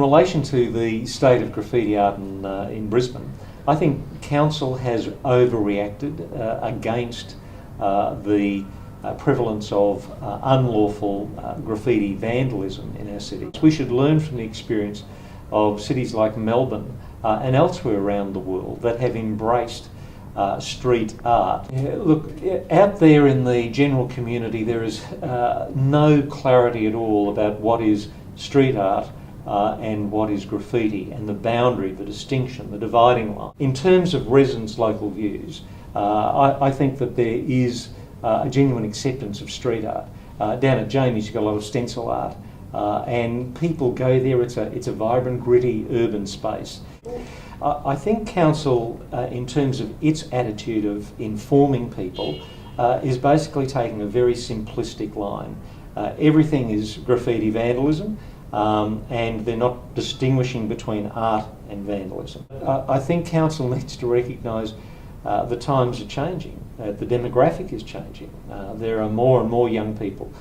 relation to the state of graffiti art in Brisbane, I think council has overreacted against the prevalence of unlawful graffiti vandalism in our cities. We should learn from the experience of cities like Melbourne and elsewhere around the world that have embraced street art. Look, out there in the general community there is no clarity at all about what is street art and what is graffiti, and the boundary, the distinction, the dividing line. In terms of residents' local views, I think that there is a genuine acceptance of street art. Down at Jamie's you've got a lot of stencil art, and people go there. It's a vibrant, gritty urban space. I think council, in terms of its attitude of informing people, is basically taking a very simplistic line. Everything is graffiti vandalism, and they're not distinguishing between art and vandalism. I think council needs to recognise the times are changing, the demographic is changing. There are more and more young people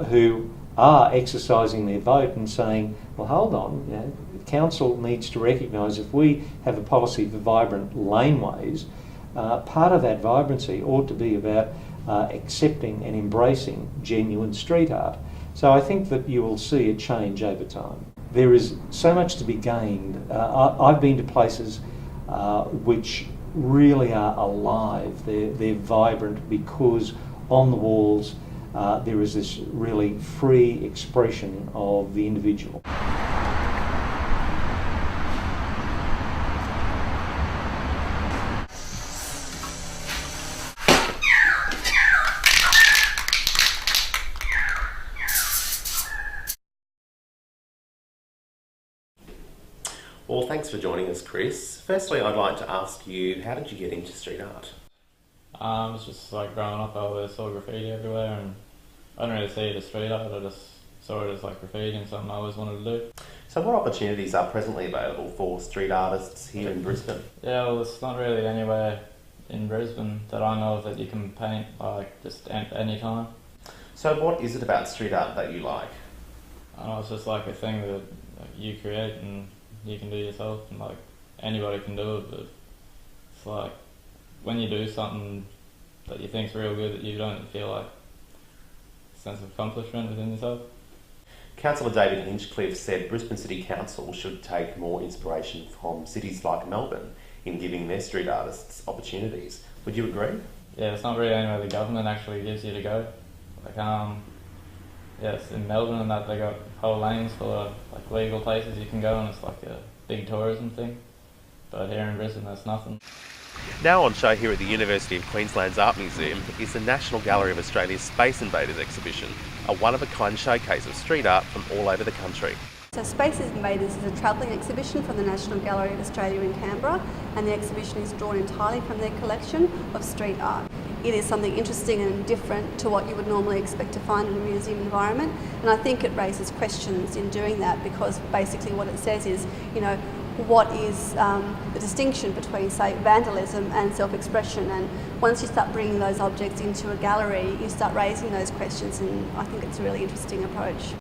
who are exercising their vote and saying, well, hold on, you know, council needs to recognise if we have a policy for vibrant laneways, part of that vibrancy ought to be about accepting and embracing genuine street art. So I think that you will see a change over time. There is so much to be gained. I've been to places which really are alive. They're vibrant because on the walls there is this really free expression of the individual. Well, thanks for joining us, Chris. Firstly, I'd like to ask you, how did you get into street art? It was just like growing up, I always saw graffiti everywhere, and I didn't really see it as street art, I just saw it as like graffiti and something I always wanted to do. So what opportunities are presently available for street artists here in Brisbane? Yeah, well, it's not really anywhere in Brisbane that I know of that you can paint like just any time. So what is it about street art that you like? I know, it's just like a thing that you create and you can do yourself, and like anybody can do it, but it's like when you do something that you think's real good, that you don't feel like a sense of accomplishment within yourself. Councillor David Hinchcliffe said Brisbane City Council should take more inspiration from cities like Melbourne in giving their street artists opportunities. Would you agree? Yeah, it's not really anywhere the government actually gives you to go. Like yes, in Melbourne and that they got whole lanes full of like legal places you can go, and it's like a big tourism thing. But here in Brisbane, there's nothing. Now on show here at the University of Queensland's Art Museum is the National Gallery of Australia's Space Invaders exhibition, a one-of-a-kind showcase of street art from all over the country. So Space Invaders is a travelling exhibition from the National Gallery of Australia in Canberra, and the exhibition is drawn entirely from their collection of street art. It is something interesting and different to what you would normally expect to find in a museum environment, and I think it raises questions in doing that, because basically what it says is, you know, what is the distinction between, say, vandalism and self-expression, and once you start bringing those objects into a gallery, you start raising those questions, and I think it's a really interesting approach.